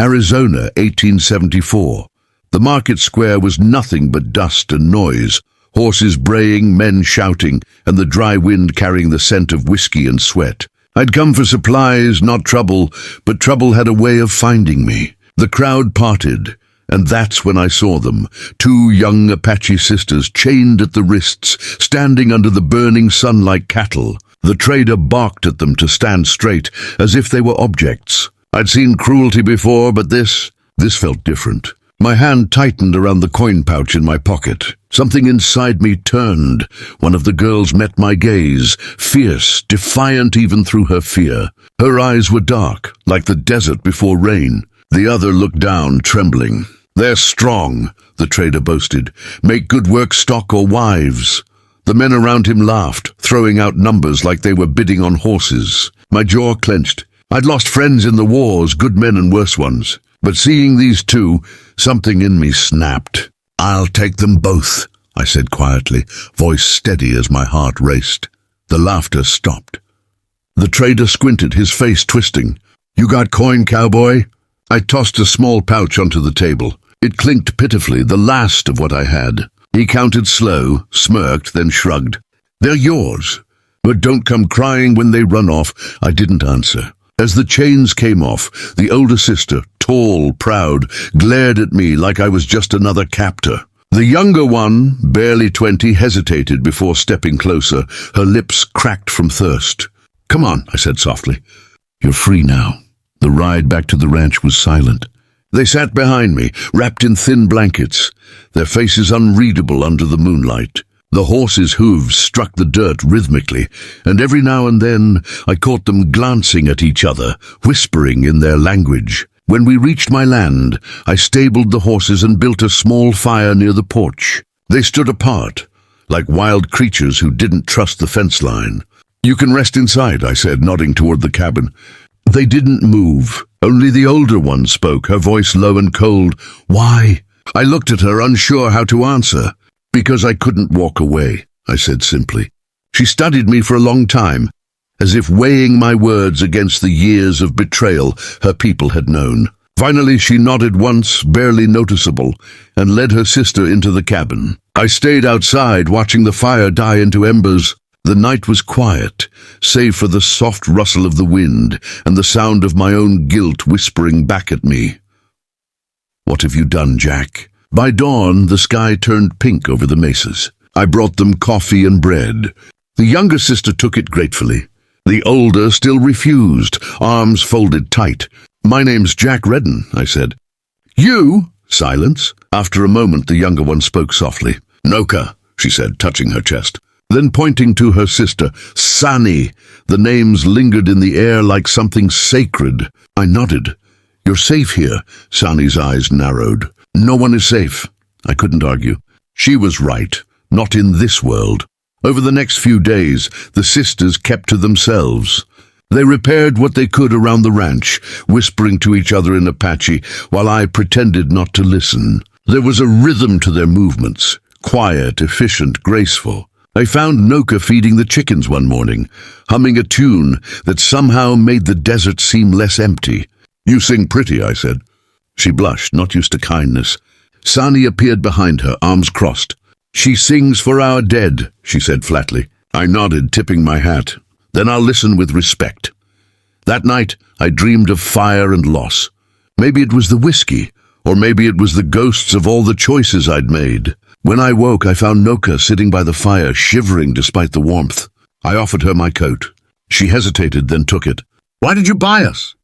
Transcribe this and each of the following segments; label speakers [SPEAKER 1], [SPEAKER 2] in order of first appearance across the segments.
[SPEAKER 1] Arizona, 1874. The market square was nothing but dust and noise, horses braying, men shouting, and the dry wind carrying the scent of whiskey and sweat. I'd come for supplies, not trouble, but trouble had a way of finding me. The crowd parted, and that's when I saw them, two young Apache sisters chained at the wrists, standing under the burning sun like cattle. The trader barked at them to stand straight, as if they were objects. I'd seen cruelty before, but this felt different. My hand tightened around the coin pouch in my pocket. Something inside me turned. One of the girls met my gaze, fierce, defiant even through her fear. Her eyes were dark, like the desert before rain. The other looked down, trembling. "They're strong," the trader boasted. "Make good work stock or wives." The men around him laughed, throwing out numbers like they were bidding on horses. My jaw clenched. I'd lost friends in the wars, good men and worse ones. But seeing these two, something in me snapped. "I'll take them both," I said quietly, voice steady as my heart raced. The laughter stopped. The trader squinted, his face twisting. "You got coin, cowboy?" I tossed a small pouch onto the table. It clinked pitifully, the last of what I had. He counted slow, smirked, then shrugged. "They're yours. But don't come crying when they run off." I didn't answer. As the chains came off, the older sister, tall, proud, glared at me like I was just another captor. The younger one, barely 20, hesitated before stepping closer, her lips cracked from thirst. "Come on," I said softly. "You're free now." The ride back to the ranch was silent. They sat behind me, wrapped in thin blankets, their faces unreadable under the moonlight. The horses' hooves struck the dirt rhythmically, and every now and then I caught them glancing at each other, whispering in their language. When we reached my land, I stabled the horses and built a small fire near the porch. They stood apart, like wild creatures who didn't trust the fence line. "You can rest inside," I said, nodding toward the cabin. They didn't move. Only the older one spoke, her voice low and cold. "Why?" I looked at her, unsure how to answer. "Because I couldn't walk away," I said simply. She studied me for a long time, as if weighing my words against the years of betrayal her people had known. Finally she nodded once, barely noticeable, and led her sister into the cabin. I stayed outside, watching the fire die into embers. The night was quiet, save for the soft rustle of the wind and the sound of my own guilt whispering back at me. "What have you done, Jack?" By dawn, the sky turned pink over the mesas. I brought them coffee and bread. The younger sister took it gratefully. The older still refused, arms folded tight. "My name's Jack Redden," I said. "You?" Silence. After a moment, the younger one spoke softly. "Noka," she said, touching her chest. Then pointing to her sister, "Sani." The names lingered in the air like something sacred. I nodded. "You're safe here." Sani's eyes narrowed. "No one is safe." I couldn't argue. She was right. Not in this world. Over the next few days, the sisters kept to themselves. They repaired what they could around the ranch, whispering to each other in Apache, while I pretended not to listen. There was a rhythm to their movements, quiet, efficient, graceful. I found Noka feeding the chickens one morning, humming a tune that somehow made the desert seem less empty. "You sing pretty," I said. She blushed, not used to kindness. Sani appeared behind her, arms crossed. "She sings for our dead," she said flatly. I nodded, tipping my hat. "Then I'll listen with respect." That night, I dreamed of fire and loss. Maybe it was the whiskey, or maybe it was the ghosts of all the choices I'd made. When I woke, I found Noka sitting by the fire, shivering despite the warmth. I offered her my coat. She hesitated, then took it. "Why did you buy us?"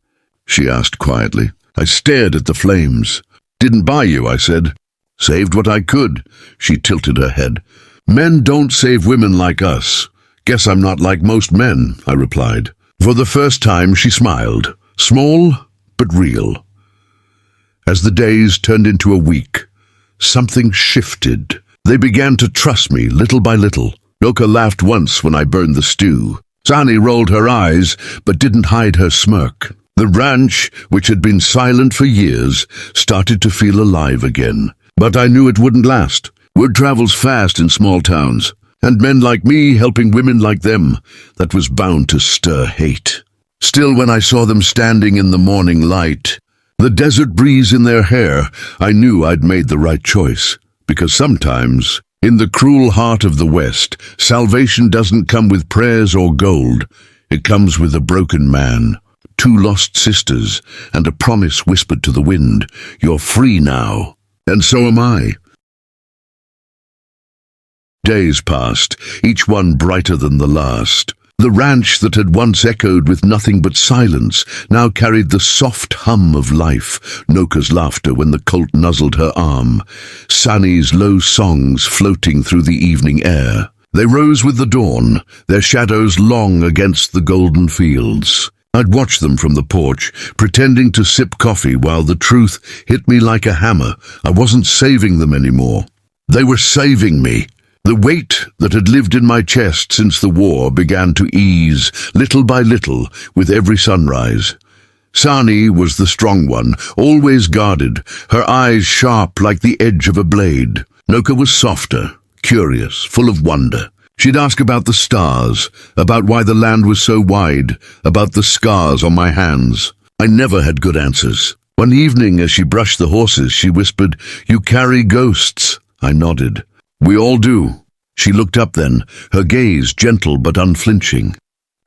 [SPEAKER 1] she asked quietly. I stared at the flames. "Didn't buy you," I said. "Saved what I could." She tilted her head. "Men don't save women like us." "Guess I'm not like most men," I replied. For the first time, she smiled. Small, but real. As the days turned into a week, something shifted. They began to trust me, little by little. Noka laughed once when I burned the stew. Sani rolled her eyes, but didn't hide her smirk. The ranch, which had been silent for years, started to feel alive again. But I knew it wouldn't last. Word travels fast in small towns, and men like me helping women like them, that was bound to stir hate. Still, when I saw them standing in the morning light, The desert breeze in their hair, I knew I'd made the right choice. Because sometimes, in the cruel heart of the West, salvation doesn't come with prayers or gold. It comes with a broken man, 2 lost sisters, and a promise whispered to the wind. You're free now. And so am I. Days passed, each one brighter than the last. The ranch that had once echoed with nothing but silence now carried the soft hum of life, Noka's laughter when the colt nuzzled her arm, Sunny's low songs floating through the evening air. They rose with the dawn, their shadows long against the golden fields. I'd watch them from the porch, pretending to sip coffee while the truth hit me like a hammer. I wasn't saving them anymore. They were saving me. The weight that had lived in my chest since the war began to ease, little by little, with every sunrise. Sani was the strong one, always guarded, her eyes sharp like the edge of a blade. Noka was softer, curious, full of wonder. She'd ask about the stars, about why the land was so wide, about the scars on my hands. I never had good answers. One evening, as she brushed the horses, she whispered, "You carry ghosts." I nodded. "We all do." She looked up then, her gaze gentle but unflinching.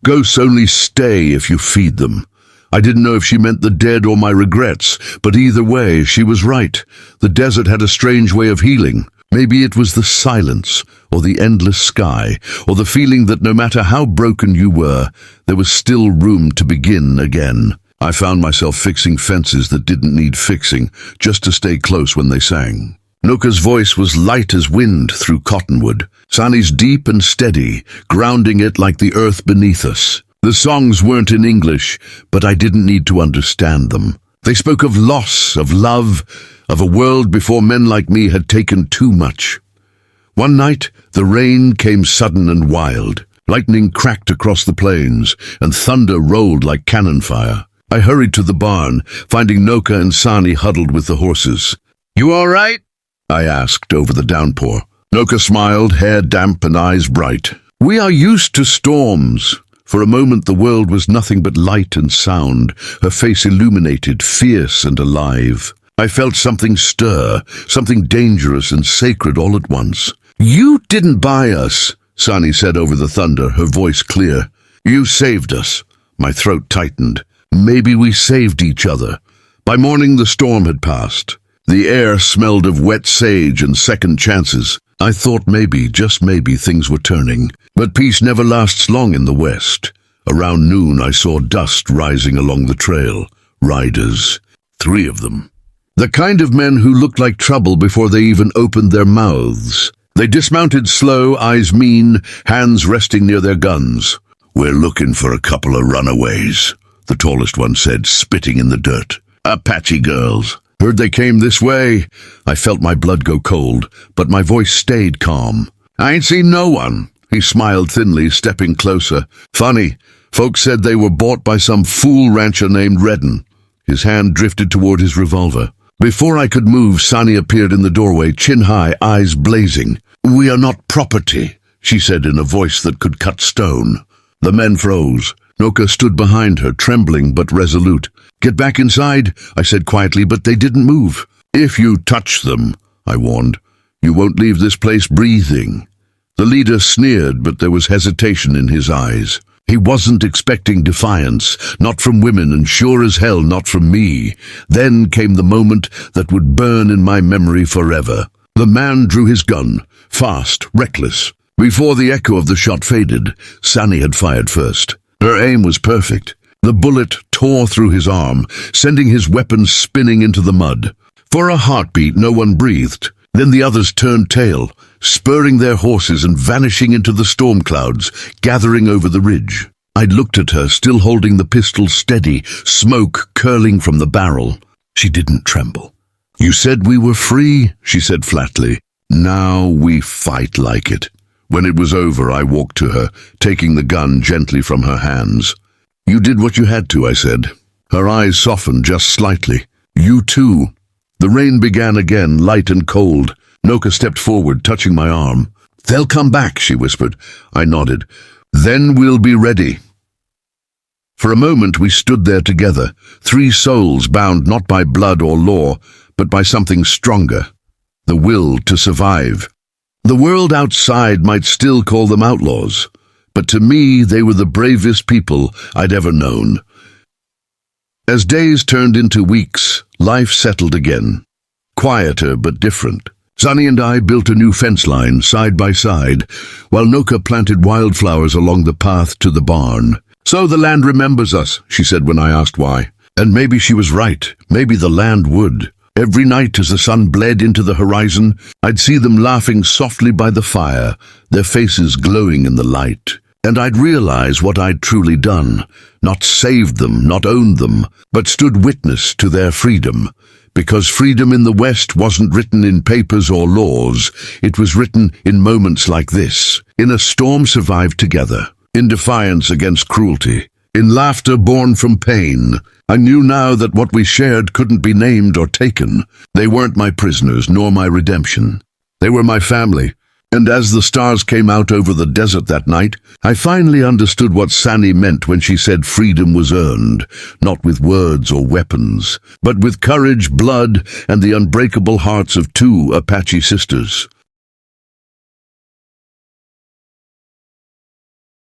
[SPEAKER 1] "Ghosts only stay if you feed them." I didn't know if she meant the dead or my regrets, but either way, she was right. The desert had a strange way of healing. Maybe it was the silence, or the endless sky, or the feeling that no matter how broken you were, there was still room to begin again. I found myself fixing fences that didn't need fixing, just to stay close when they sang. Noka's voice was light as wind through cottonwood, Sani's deep and steady, grounding it like the earth beneath us. The songs weren't in English, but I didn't need to understand them. They spoke of loss, of love, of a world before men like me had taken too much. One night, the rain came sudden and wild. Lightning cracked across the plains, and thunder rolled like cannon fire. I hurried to the barn, finding Noka and Sani huddled with the horses. "You all right?" I asked over the downpour. Noka smiled, hair damp and eyes bright. "We are used to storms." For a moment the world was nothing but light and sound, her face illuminated, fierce and alive. I felt something stir, something dangerous and sacred all at once. "You didn't buy us," Sani said over the thunder, her voice clear. "You saved us." My throat tightened. Maybe we saved each other. By morning the storm had passed. The air smelled of wet sage and second chances. I thought maybe, just maybe, things were turning. But peace never lasts long in the West. Around noon I saw dust rising along the trail. Riders. 3 of them. The kind of men who looked like trouble before they even opened their mouths. They dismounted slow, eyes mean, hands resting near their guns. "We're looking for a couple of runaways," the tallest one said, spitting in the dirt. "Apache girls. Heard they came this way." I felt my blood go cold, but my voice stayed calm. "I ain't seen no one." He smiled thinly, stepping closer. "Funny, folks said they were bought by some fool rancher named Redden." His hand drifted toward his revolver. Before I could move, Sani appeared in the doorway, chin high, eyes blazing. "We are not property," she said in a voice that could cut stone. The men froze. Noka stood behind her, trembling but resolute. "Get back inside," I said quietly, but they didn't move. "If you touch them," I warned, "you won't leave this place breathing." The leader sneered, but there was hesitation in his eyes. He wasn't expecting defiance, not from women, and sure as hell not from me. Then came the moment that would burn in my memory forever. The man drew his gun, fast, reckless. Before the echo of the shot faded, Sani had fired first. Her aim was perfect. The bullet tore through his arm, sending his weapon spinning into the mud. For a heartbeat, no one breathed. Then the others turned tail, spurring their horses and vanishing into the storm clouds, gathering over the ridge. I looked at her, still holding the pistol steady, smoke curling from the barrel. She didn't tremble. "You said we were free," she said flatly. "Now we fight like it." When it was over, I walked to her, taking the gun gently from her hands. "You did what you had to," I said. Her eyes softened just slightly. "You too." The rain began again, light and cold. Noka stepped forward, touching my arm. "They'll come back," she whispered. I nodded. "Then we'll be ready." For a moment we stood there together, three souls bound not by blood or law, but by something stronger, the will to survive. The world outside might still call them outlaws, but to me they were the bravest people I'd ever known. As days turned into weeks, life settled again. Quieter but different. Sunny and I built a new fence line side by side, while Noka planted wildflowers along the path to the barn. "So the land remembers us," she said when I asked why. And maybe she was right. Maybe the land would. Every night as the sun bled into the horizon, I'd see them laughing softly by the fire, their faces glowing in the light. And I'd realize what I'd truly done. Not saved them, not owned them, but stood witness to their freedom. Because freedom in the West wasn't written in papers or laws. It was written in moments like this. In a storm survived together. In defiance against cruelty. In laughter born from pain. I knew now that what we shared couldn't be named or taken. They weren't my prisoners, nor my redemption. They were my family. And as the stars came out over the desert that night, I finally understood what Sani meant when she said freedom was earned, not with words or weapons, but with courage, blood, and the unbreakable hearts of two Apache sisters.